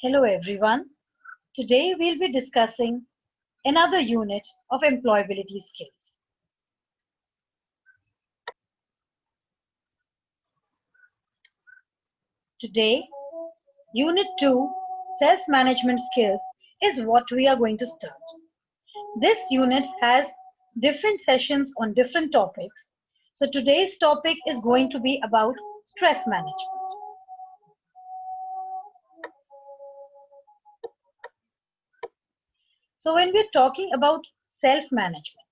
Hello everyone. Today we'll be discussing another unit of employability skills. Today, Unit 2, Self-Management Skills is what we are going to start. This unit has different sessions on different topics. So today's topic is going to be about stress management. So when we're talking about self-management,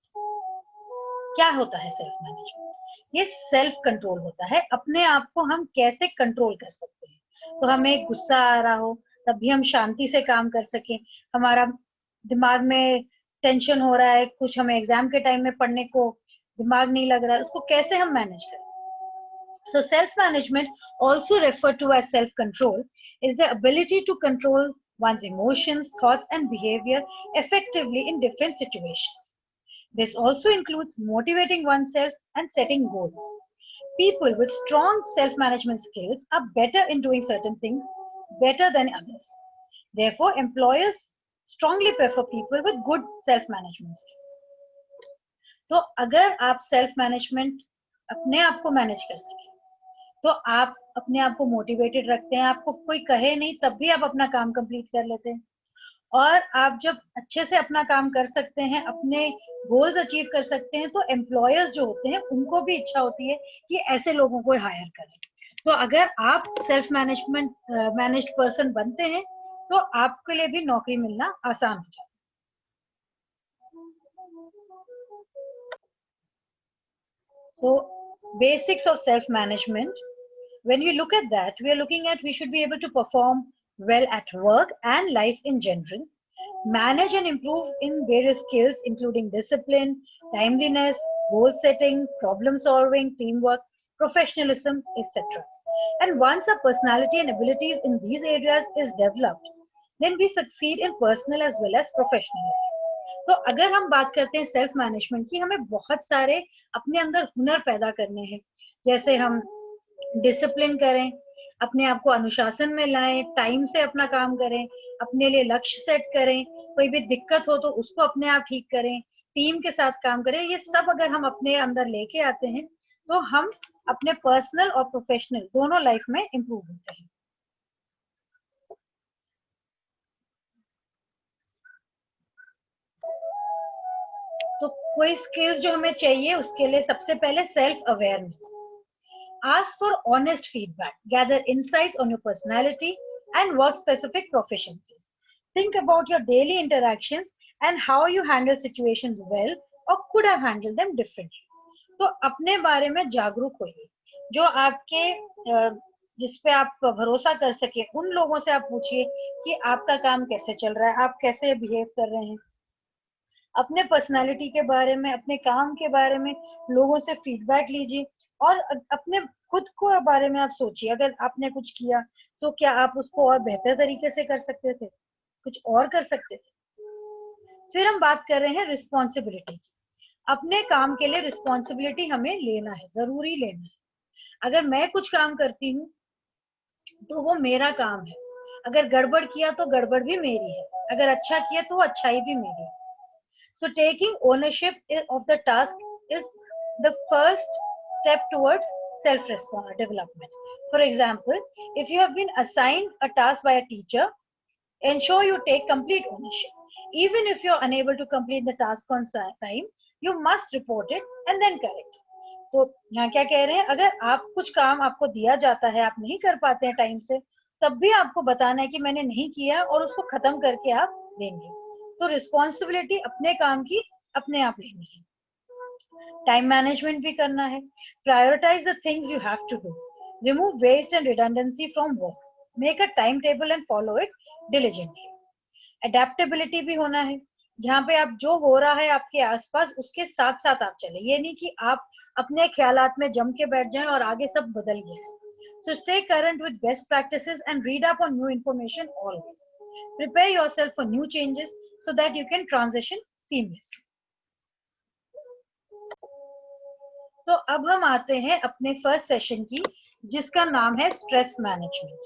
क्या होता है self management? ये self control होता है, अपने आप को हम कैसे कंट्रोल कर सकते हैं। तो हमें गुस्सा आ रहा हो तब भी हम शांति से काम कर सकें, हमारा दिमाग में टेंशन हो रहा है, कुछ हमें एग्जाम के टाइम में पढ़ने को दिमाग नहीं लग रहा है, उसको कैसे हम मैनेज करें। So self-management, also referred to as self-control, is the ability to control one's emotions, thoughts, and behavior effectively in different situations. This also includes motivating oneself and setting goals. People with strong self-management skills are better in doing certain things better than others. Therefore, employers strongly prefer people with good self-management skills. तो अगर आप self management अपने आप को manage कर सके तो आप अपने आप को मोटिवेटेड रखते हैं, आपको कोई कहे नहीं तब भी आप अपना काम कंप्लीट कर लेते हैं। और आप जब अच्छे से अपना काम कर सकते हैं, अपने गोल्स अचीव कर सकते हैं, तो एम्प्लॉयर्स जो होते हैं उनको भी इच्छा होती है कि ऐसे लोगों को हायर करें। तो अगर आप सेल्फ मैनेजमेंट मैनेज्ड पर्सन बनते हैं तो आपके लिए भी नौकरी मिलना आसान हो जाता है। So basics of self management, when we look at that, we are looking at we should be able to perform well at work and life in general, manage and improve in various skills including discipline, timeliness, goal setting, problem solving, teamwork, professionalism, etc. And once our personality and abilities in these areas is developed, then we succeed in personal as well as professional life. तो अगर हम बात करते हैं self management की, हमें बहुत सारे अपने अंदर हुनर पैदा करने हैं, जैसे हम डिसिप्लिन करें, अपने आप को अनुशासन में लाएं, टाइम से अपना काम करें, अपने लिए लक्ष्य सेट करें, कोई भी दिक्कत हो तो उसको अपने आप ठीक करें, टीम के साथ काम करें। ये सब अगर हम अपने अंदर लेके आते हैं तो हम अपने पर्सनल और प्रोफेशनल दोनों लाइफ में इम्प्रूव होते हैं। तो कोई स्किल्स जो हमें चाहिए उसके लिए सबसे पहले self awareness. Ask for honest feedback, gather insights on your personality and work specific proficiencies. Think about your daily interactions and how you handle situations well or could have handled them differently. तो अपने बारे में जागरूक होइए, जो आपके जिस पे आप भरोसा कर सके उन लोगों से आप पूछिए कि आपका काम कैसे चल रहा है, आप कैसे बिहेव कर रहे हैं। अपने पर्सनालिटी के बारे में, अपने काम के बारे में लोगों से फीडबैक लीजिए और अपने खुद को बारे में आप सोचिए, अगर आपने कुछ किया तो क्या आप उसको और बेहतर तरीके से कर सकते थे, कुछ और कर सकते थे। फिर हम बात कर रहे हैं रिस्पॉन्सिबिलिटी की। अपने काम के लिए रिस्पॉन्सिबिलिटी हमें लेना है, जरूरी लेना है। अगर मैं कुछ काम करती हूँ तो वो मेरा काम है, अगर गड़बड़ किया तो गड़बड़ भी मेरी है, अगर अच्छा किया तो अच्छाई भी मेरी है। So taking ownership of the task is the first step towards self-development. For example, if you have been assigned a task by a teacher, ensure you take complete ownership. Even if you're unable to complete the task on time, you must report it and then correct. तो यहाँ क्या कह रहे हैं, अगर आप कुछ काम आपको दिया जाता है, आप नहीं कर पाते हैं टाइम से, तब भी आपको बताना है कि मैंने नहीं किया और उसको खत्म करके आप देंगे। तो रिस्पॉन्सिबिलिटी अपने काम की अपने आप लेनी है। टाइम मैनेजमेंट भी करना है। Prioritise the things you have to do, remove waste and redundancy from work, make a time table and follow it diligently. Adaptability भी होना है, जहाँ पे आप जो हो रहा है आपके आसपास उसके साथ साथ आप चले, ये नहीं कि आप अपने ख्यालात में जम के बैठ जाएं और आगे सब बदल गया है। So stay current with best practices and read up on new information always. Prepare yourself for new changes so that you can transition seamlessly. तो अब हम आते हैं अपने फर्स्ट सेशन की, जिसका नाम है स्ट्रेस मैनेजमेंट।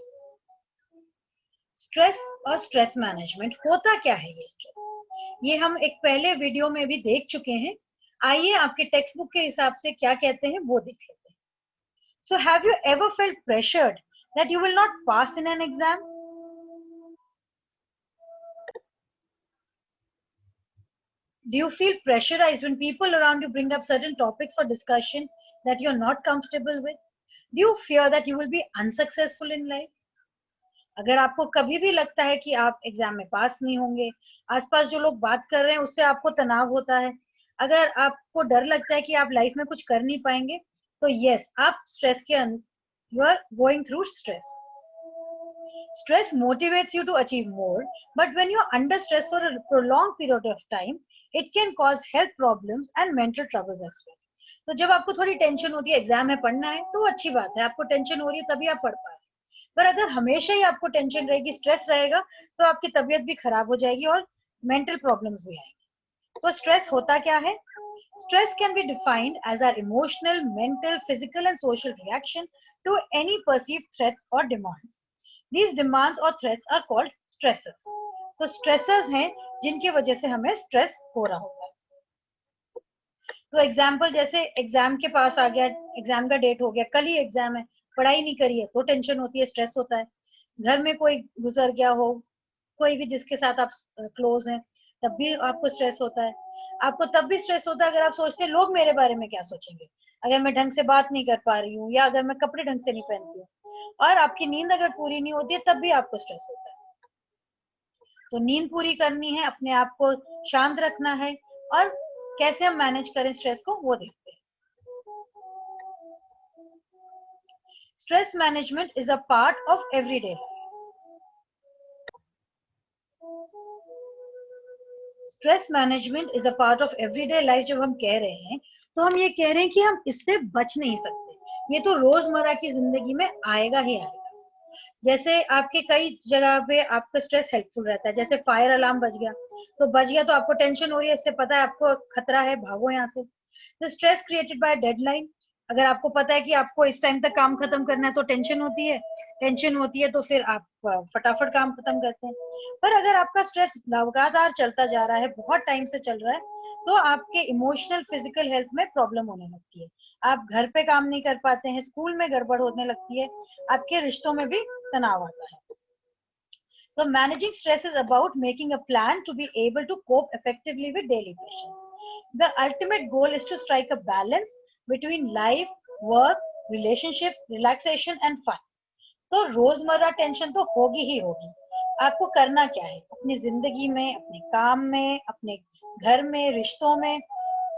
स्ट्रेस और स्ट्रेस मैनेजमेंट होता क्या है ये स्ट्रेस, ये हम एक पहले वीडियो में भी देख चुके हैं। आइए आपके टेक्स्ट बुक के हिसाब से क्या कहते हैं वो देख लेते हैं। So have you ever felt pressured that you will not pass in an exam? Do you feel pressurized when people around you bring up certain topics for discussion that you're not comfortable with? Do you fear that you will be unsuccessful in life? अगर आपको कभी भी लगता है कि आप exam में पास नहीं होंगे, आसपास जो लोग बात कर रहे हैं उससे आपको तनाव होता है, अगर आपको डर लगता है कि आप लाइफ में कुछ कर नहीं पाएंगे, तो यस, आप स्ट्रेस के you are going through stress. Stress motivates you to achieve more, but when you're under stress for a prolonged period of time, it can cause health problems and mental troubles as well. तो जब आपको थोड़ी tension होती है, exam में पढ़ना है तो अच्छी बात है, आपको टेंशन हो रही है तभी आप पढ़ पा रहे हैं, पर अगर हमेशा ही आपको टेंशन रहेगी, स्ट्रेस रहेगा, तो आपकी तबीयत भी खराब हो जाएगी और मेंटल प्रॉब्लम्स भी आएंगी. तो स्ट्रेस होता क्या है? Stress can be defined as our emotional, mental, physical, and social reaction to any perceived threats or demands. These demands or threats are called stressors. तो stressors हैं जिनकी वजह से हमें stress हो रहा होता है. तो एग्जाम्पल जैसे एग्जाम के पास आ गया, एग्जाम का डेट हो गया, कल ही एग्जाम है, पढ़ाई नहीं करी है तो टेंशन होती है, स्ट्रेस होता है. घर में कोई गुजर गया हो, कोई भी जिसके साथ आप क्लोज हैं, तब भी आपको स्ट्रेस होता है. आपको तब भी स्ट्रेस होता है अगर आप सोचते हैं लोग मेरे बारे में क्या सोचेंगे, अगर मैं ढंग से बात नहीं कर पा रही हूँ या अगर मैं कपड़े ढंग से नहीं पहनती हूँ. और आपकी नींद अगर पूरी नहीं होती है तब भी आपको स्ट्रेस होता है. तो नींद पूरी करनी है, अपने आप को शांत रखना है, और कैसे हम मैनेज करें स्ट्रेस को वो देखते हैं. Stress management is a part of everyday life. Stress management is a part of everyday life जब हम कह रहे हैं तो हम ये कह रहे हैं कि हम इससे बच नहीं सकते, ये तो रोजमर्रा की जिंदगी में आएगा ही आएगा. जैसे आपके कई जगह पे आपका स्ट्रेस हेल्पफुल रहता है, जैसे फायर अलार्म बज गया तो आपको टेंशन हो रही है, इससे पता है आपको खतरा है, भागो यहाँ से. तो स्ट्रेस क्रिएटेड बाय डेडलाइन, अगर आपको पता है कि आपको इस टाइम तक काम खत्म करना है तो टेंशन होती है तो फिर आप फटाफट काम खत्म करते हैं. पर अगर आपका स्ट्रेस लगातार चलता जा रहा है, बहुत टाइम से चल रहा है, तो आपके इमोशनल फिजिकल हेल्थ में प्रॉब्लम होने लगती है, आप घर पे काम नहीं कर पाते हैं, स्कूल में गड़बड़ होने लगती है, आपके रिश्तों में भी तनाव आता है. So managing stress is about making a plan to be able to cope effectively with daily pressures. The ultimate goal is to strike a balance between life, work, relationships, relaxation and fun. तो रोजमर्रा tension तो होगी ही होगी. आपको करना क्या है, अपनी जिंदगी में, अपने काम में, अपने घर में, रिश्तों में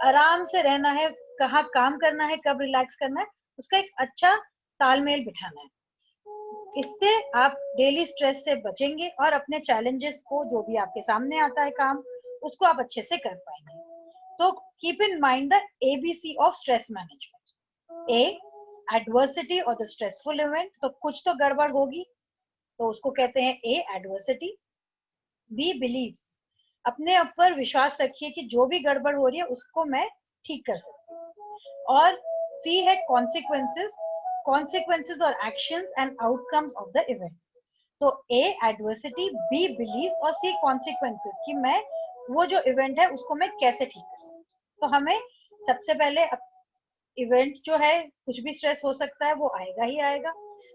आराम से रहना है, कहाँ काम करना है, कब रिलैक्स करना है, उसका एक अच्छा तालमेल बिठाना है. इससे आप डेली स्ट्रेस से बचेंगे और अपने चैलेंजेस को, जो भी आपके सामने आता है काम, उसको आप अच्छे से कर पाएंगे. तो keep in mind the ABC of stress management. A, adversity और द स्ट्रेसफुल इवेंट, तो कुछ तो गड़बड़ होगी तो उसको कहते हैं ए, एडवर्सिटी. बी, बिलीव्स, अपने ऊपर विश्वास रखिए कि जो भी गड़बड़ हो रही है उसको मैं ठीक कर सकती हूँ. और सी है consequences, consequences or actions and outcomes of the event. तो A, adversity, B, beliefs और C, consequences, कि मैं वो जो इवेंट है उसको मैं कैसे ठीक कर सकती हूँ. तो हमें सबसे पहले इवेंट जो है, कुछ भी स्ट्रेस हो सकता है, वो आएगा ही आएगा,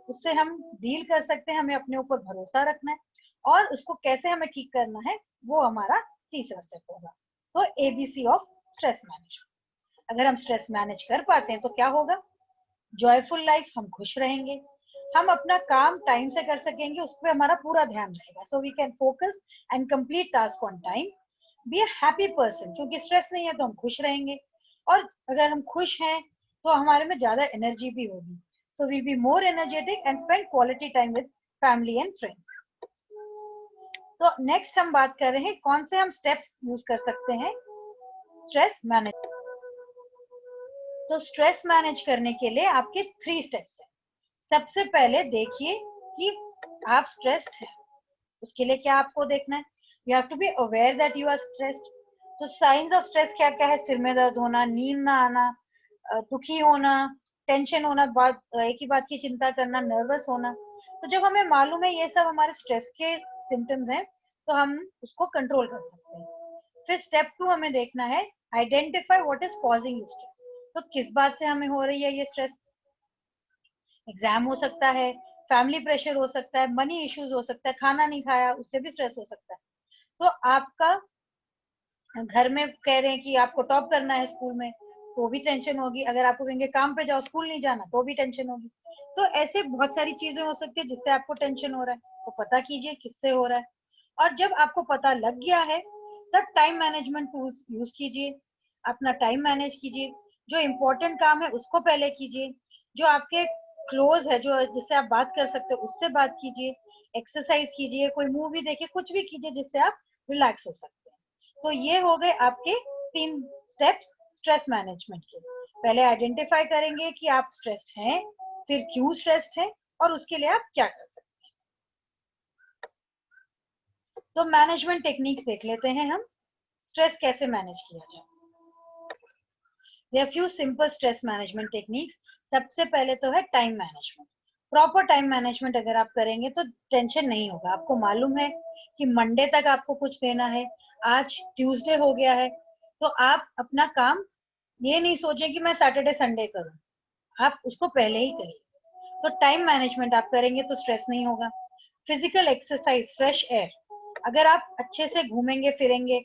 उससे हम डील कर सकते हैं, हमें अपने ऊपर भरोसा रखना है और उसको कैसे हमें ठीक करना है वो हमारा तीसरा स्टेप होगा. तो एबीसी ऑफ स्ट्रेस मैनेजमेंट. अगर हम स्ट्रेस मैनेज कर पाते हैं तो क्या होगा? जॉयफुल लाइफ, हम खुश रहेंगे, हम अपना काम टाइम से कर सकेंगे, उस पर हमारा पूरा ध्यान रहेगा, so we can focus and complete task on time. Be a happy person, क्योंकि स्ट्रेस नहीं है तो हम खुश रहेंगे, और अगर हम खुश हैं तो हमारे में ज्यादा एनर्जी भी होगी, so we be more energetic and spend quality time with family and friends. तो नेक्स्ट हम बात कर रहे हैं कौन से हम स्टेप्स यूज कर सकते हैं स्ट्रेस मैनेज. तो स्ट्रेस मैनेज करने के लिए आपके 3 स्टेप्स हैं. सबसे पहले देखिए कि आप स्ट्रेस्ड हैं, उसके लिए क्या आपको देखना है, you have to be aware that you are stressed. तो साइंस ऑफ स्ट्रेस क्या क्या है? सिर में दर्द होना, नींद ना आना, दुखी होना, टेंशन होना, एक ही बात की चिंता करना, नर्वस होना. तो जब हमें मालूम है ये सब हमारे स्ट्रेस के सिम्टम्स हैं, तो हम उसको कंट्रोल कर सकते हैं। फिर स्टेप 2 हमें देखना है, identify what is causing you stress. तो किस बात से हमें हो रही है ये स्ट्रेस? एग्जाम हो सकता है, फैमिली प्रेशर हो सकता है, मनी इश्यूज हो सकता है, खाना नहीं खाया उससे भी स्ट्रेस हो सकता है। तो आपका घर में कह रहे हैं कि आपको टॉप करना है स्कूल में, तो भी टेंशन होगी। अगर आपको कहेंगे काम पे जाओ, स्कूल नहीं जाना, तो भी टेंशन होगी। तो ऐसे बहुत सारी चीजें हो सकती है जिससे आपको टेंशन हो रहा है। तो पता कीजिए किससे हो रहा है, और जब आपको पता लग गया है तब टाइम मैनेजमेंट टूल्स यूज कीजिए। अपना टाइम मैनेज कीजिए, जो इम्पोर्टेंट काम है उसको पहले कीजिए, जो आपके क्लोज है, जो जिससे आप बात कर सकते हो उससे बात कीजिए, एक्सरसाइज कीजिए, कोई मूवी देखिए, कुछ भी कीजिए जिससे आप रिलैक्स हो सकते हैं। तो ये हो गए आपके 3 स्टेप्स स्ट्रेस मैनेजमेंट के। पहले आइडेंटिफाई करेंगे कि आप स्ट्रेस्ड हैं, फिर क्यों स्ट्रेस्ड हैं, और उसके लिए आप क्या कर सकते हैं। तो मैनेजमेंट टेक्निक्स देख लेते हैं हम, स्ट्रेस कैसे मैनेज किया जाए। There few simple stress management techniques. सबसे पहले तो है time management. Proper time management अगर आप करेंगे तो टेंशन नहीं होगा। आपको मालूम है कि मंडे तक आपको कुछ देना है, आज ट्यूसडे हो गया है, तो आप अपना काम ये नहीं सोचें कि मैं सैटरडे संडे करूं, आप उसको पहले ही करिए। तो टाइम मैनेजमेंट आप करेंगे तो स्ट्रेस नहीं होगा। फिजिकल एक्सरसाइज, फ्रेश एयर, अगर आप अच्छे से घूमेंगे फिरेंगे,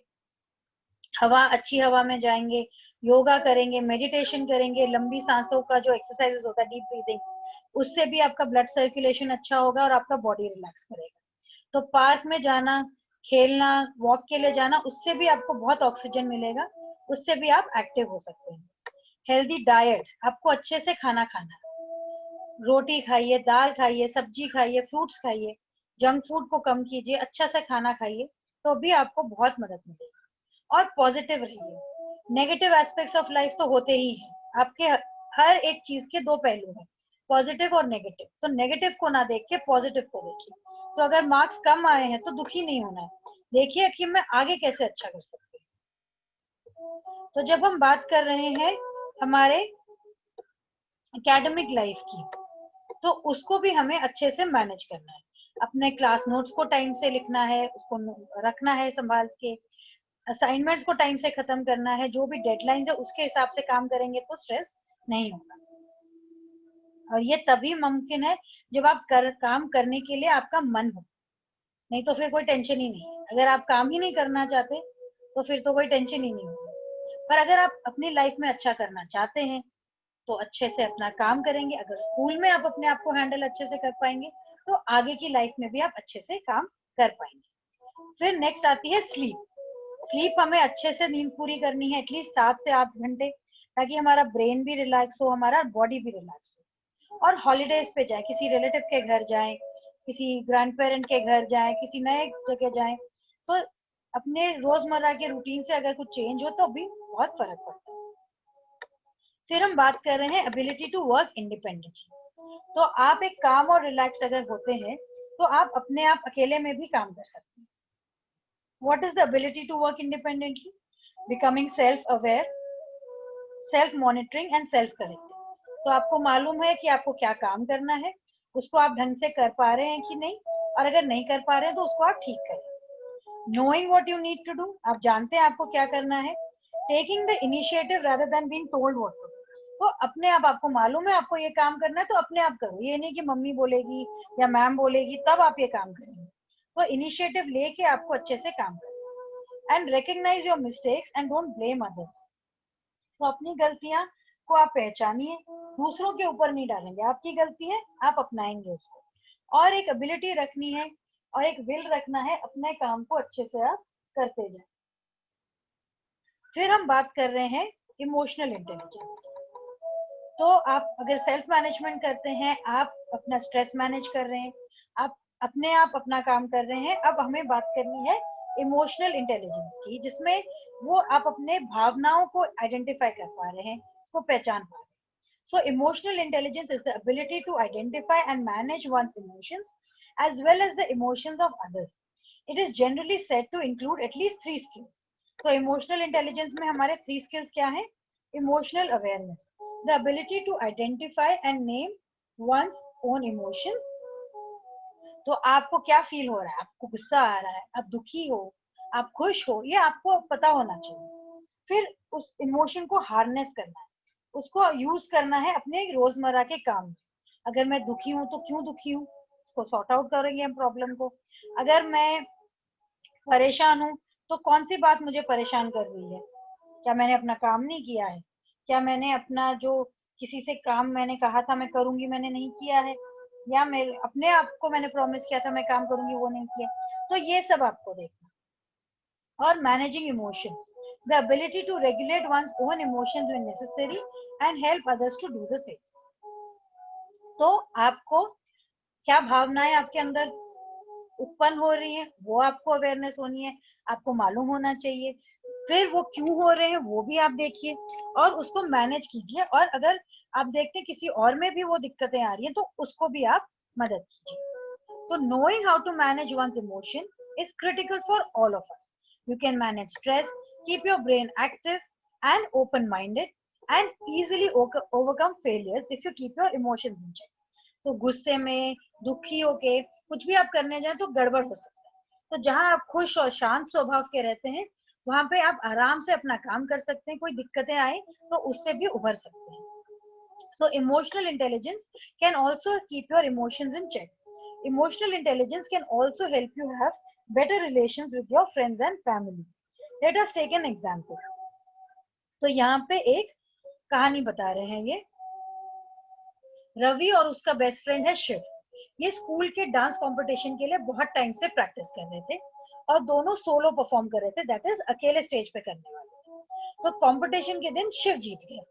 हवा, अच्छी हवा में जाएंगे, योगा करेंगे, मेडिटेशन करेंगे, लंबी सांसों का जो एक्सरसाइजेस होता है, डीप ब्रीदिंग, उससे भी आपका ब्लड सर्कुलेशन अच्छा होगा और आपका बॉडी रिलैक्स करेगा। तो पार्क में जाना, खेलना, वॉक के लिए जाना, उससे भी आपको बहुत ऑक्सीजन मिलेगा, उससे भी आप एक्टिव हो सकते हैं। हेल्दी डाइट, आपको अच्छे से खाना खाना है, रोटी खाइए, दाल खाइए, सब्जी खाइए, फ्रूट्स खाइए, जंक फूड को कम कीजिए, अच्छा से खाना खाइए, तो भी आपको बहुत मदद मिलेगी। और पॉजिटिव रहिए। नेगेटिव एस्पेक्ट्स ऑफ लाइफ तो होते ही हैं, आपके हर एक चीज के दो पहलू हैं, पॉजिटिव और नेगेटिव। तो नेगेटिव को ना देख के पॉजिटिव को देखिए। तो अगर मार्क्स कम आए हैं तो दुखी नहीं होना है, देखिए कि मैं आगे कैसे अच्छा कर सकती हूँ। तो जब हम बात कर रहे हैं हमारे एकेडमिक लाइफ की, तो उसको भी हमें अच्छे से मैनेज करना है। अपने क्लास नोट्स को टाइम से लिखना है, उसको रखना है संभाल के, असाइनमेंट्स को टाइम से खत्म करना है, जो भी डेडलाइंस है उसके हिसाब से काम करेंगे तो स्ट्रेस नहीं होगा। और ये तभी मुमकिन है जब आप काम करने के लिए आपका मन हो, नहीं तो फिर कोई टेंशन ही नहीं है। अगर आप काम ही नहीं करना चाहते तो फिर तो कोई टेंशन ही नहीं होगी। पर अगर आप अपनी लाइफ में अच्छा करना चाहते हैं तो अच्छे से अपना काम करेंगे। अगर स्कूल में आप अपने आप को हैंडल अच्छे से कर पाएंगे तो आगे की लाइफ में भी आप अच्छे से काम कर पाएंगे। फिर नेक्स्ट आती है स्लीप। स्लीप हमें अच्छे से नींद पूरी करनी है, एटलीस्ट 7 से 8 घंटे, ताकि हमारा ब्रेन भी रिलैक्स हो, हमारा बॉडी भी रिलैक्स हो। और हॉलीडेज पे जाए, किसी रिलेटिव के घर जाए, किसी ग्रैंड पेरेंट के घर जाए, किसी नए जगह जाए, तो अपने रोजमर्रा के रूटीन से अगर कुछ चेंज हो तो भी बहुत फर्क पड़ता है। फिर हम बात कर रहे हैं एबिलिटी टू वर्क इंडिपेंडेंटली। तो आप एक काम और रिलैक्स्ड अगर होते हैं तो आप अपने आप अकेले में भी काम कर सकते हैं। What is the ability to work independently? Becoming self aware, self monitoring and self correcting. तो आपको मालूम है कि आपको क्या काम करना है, उसको आप ढंग से कर पा रहे हैं कि नहीं, और अगर नहीं कर पा रहे हैं तो उसको आप ठीक करें। Knowing what you need to do, आप जानते हैं आपको क्या करना है। Taking the initiative rather than being told what to do. तो अपने आप आपको मालूम है आपको ये काम करना है तो अपने आप करो, ये नहीं कि मम्मी बोलेगी या मैम बोलेगी तब आप ये काम करेंगे। तो इनिशिएटिव लेके आपको अच्छे से काम करना है। And recognise your mistakes and don't blame others. तो अपनी गलतियां को आप पहचानिए, दूसरों के ऊपर नहीं डालेंगे, आपकी गलती है आप अपनाएंगे उसको। और एक एबिलिटी रखनी है और एक विल रखना है, अपने काम को अच्छे से आप करते जाए। फिर हम बात कर रहे हैं इमोशनल इंटेलिजेंस। तो आप अगर सेल्फ मैनेजमेंट करते हैं, आप अपना स्ट्रेस मैनेज कर रहे हैं, आप अपने आप अपना काम कर रहे हैं, अब हमें बात करनी है इमोशनल इंटेलिजेंस की, जिसमें वो आप अपने भावनाओं को आइडेंटिफाई कर पा रहे हैं, उसको पहचान पा रहे हैं। So emotional intelligence is the ability to identify and manage one's emotions as well as the emotions of others. It is generally said to include at least 3 skills. तो emotional intelligence में हमारे 3 skills क्या हैं? Emotional awareness, the ability to identify and name one's own emotions, तो आपको क्या feel हो रहा है, आपको गुस्सा आ रहा है, आप दुखी हो, आप खुश हो, ये आपको पता होना चाहिए। फिर उस इमोशन को हार्नेस करना है, उसको यूज करना है अपने रोजमर्रा के काम में। अगर मैं दुखी हूँ तो क्यों दुखी हूँ, उसको सॉर्ट आउट करेंगे हम प्रॉब्लम को। अगर मैं परेशान हूँ तो कौन सी बात मुझे परेशान कर रही है, क्या मैंने अपना काम नहीं किया है, क्या मैंने अपना जो किसी से काम मैंने कहा था मैं करूंगी मैंने नहीं किया है, या मेरे अपने आप को मैंने प्रॉमिस किया था मैं काम करूंगी वो नहीं किया। तो ये सब आपको देखना। और managing emotions, the ability to regulate one's own emotions when necessary and help others to do the same। तो आपको क्या भावनाएं आपके अंदर उत्पन्न हो रही है वो आपको अवेयरनेस होनी है, आपको मालूम होना चाहिए। फिर वो क्यों हो रहे हैं वो भी आप देखिए और उसको मैनेज कीजिए। और अगर आप देखते हैं किसी और में भी वो दिक्कतें आ रही हैं तो उसको भी आप मदद कीजिए। तो knowing how to manage one's emotion is critical for all of us. You can manage stress, keep your brain active and open minded, and easily overcome failures if you keep your emotions in check। तो गुस्से में दुखी होके कुछ भी आप करने जाए तो गड़बड़ हो सकता है। तो जहां आप खुश और शांत स्वभाव के रहते हैं वहां पे आप आराम से अपना काम कर सकते हैं, कोई दिक्कतें आए तो उससे भी उभर सकते हैं। So emotional intelligence can also keep your emotions in check. Emotional intelligence can also help you have better relations with your friends and family. Let us take an example. तो यहाँ पे एक कहानी बता रहे हैं ये। रवि और उसका बेस्ट फ्रेंड है शिव। ये स्कूल के डांस कंपटीशन के लिए बहुत टाइम से प्रैक्टिस कर रहे थे और दोनों सोलो परफॉर्म कर रहे थे, दैट इज अकेले स्टेज पे करने वाले थे। तो कंपटीशन के दिन शिव जीत गया।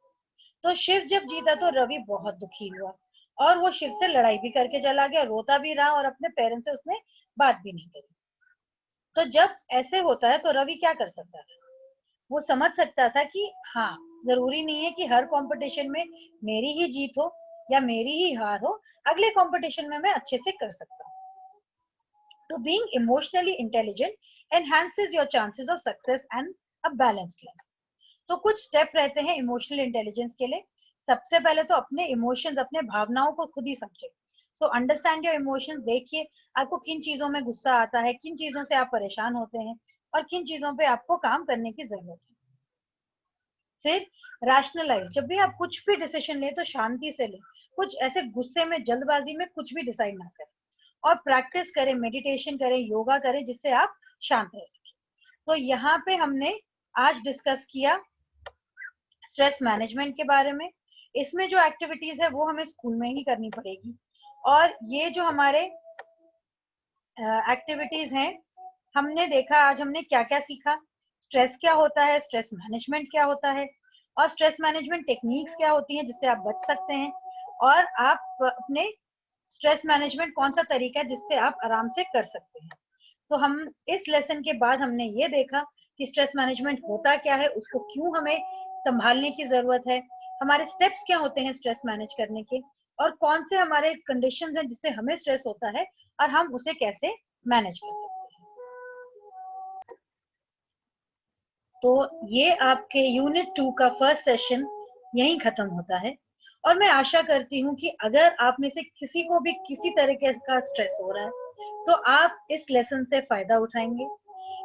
तो शिव जब जीता तो रवि बहुत दुखी हुआ और वो शिव से लड़ाई भी करके चला गया, रोता भी रहा और अपने पेरेंट्स से उसने बात भी नहीं करी। तो जब ऐसे होता है तो रवि क्या कर सकता था, वो समझ सकता था कि हाँ, जरूरी नहीं है कि हर कंपटीशन में मेरी ही जीत हो या मेरी ही हार हो, अगले कंपटीशन में मैं अच्छे से कर सकता हूँ। तो being emotionally intelligent enhances your chances of success and a balanced life. तो कुछ स्टेप रहते हैं इमोशनल इंटेलिजेंस के लिए। सबसे पहले तो अपने इमोशंस, अपने भावनाओं को खुद ही समझे। सो अंडरस्टैंड योर इमोशंस, देखिए आपको किन चीजों में गुस्सा आता है, किन चीजों से आप परेशान होते हैं और किन चीजों पे आपको काम करने की जरूरत है। फिर रैशनलाइज, जब भी आप कुछ भी डिसीजन ले तो शांति से ले, कुछ ऐसे गुस्से में जल्दबाजी में कुछ भी डिसाइड ना करें। और प्रैक्टिस करें, मेडिटेशन करें, योगा करें जिससे आप शांत रह सकें। तो यहाँ पे हमने आज डिस्कस किया स्ट्रेस मैनेजमेंट के बारे में। इसमें जो एक्टिविटीज है वो हमें स्कूल में ही करनी पड़ेगी। और ये जो हमारे एक्टिविटीज हैं, हमने देखा आज हमने क्या क्या सीखा, स्ट्रेस क्या होता है, स्ट्रेस मैनेजमेंट क्या होता है, और स्ट्रेस मैनेजमेंट टेक्निक्स क्या होती हैं जिससे आप बच सकते हैं, और आप अपने स्ट्रेस मैनेजमेंट कौन सा तरीका है जिससे आप आराम से कर सकते हैं। तो हम इस लेसन के बाद हमने ये देखा कि स्ट्रेस मैनेजमेंट होता क्या है, उसको क्यों हमें संभालने की जरूरत है, हमारे स्टेप्स क्या होते हैं स्ट्रेस मैनेज करने के, और कौन से हमारे कंडीशंस हैं जिससे हमें स्ट्रेस होता है और हम उसे कैसे मैनेज कर सकते हैं। तो ये आपके यूनिट 2 का फर्स्ट सेशन यहीं खत्म होता है। और मैं आशा करती हूँ कि अगर आप में से किसी को भी किसी तरीके का स्ट्रेस हो रहा है तो आप इस लेसन से फायदा उठाएंगे।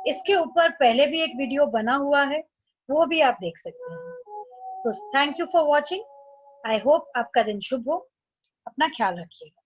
इसके ऊपर पहले भी एक वीडियो बना हुआ है, वो भी आप देख सकते हैं। तो thank you for watching. I hope आपका दिन शुभ हो। अपना ख्याल रखिएगा।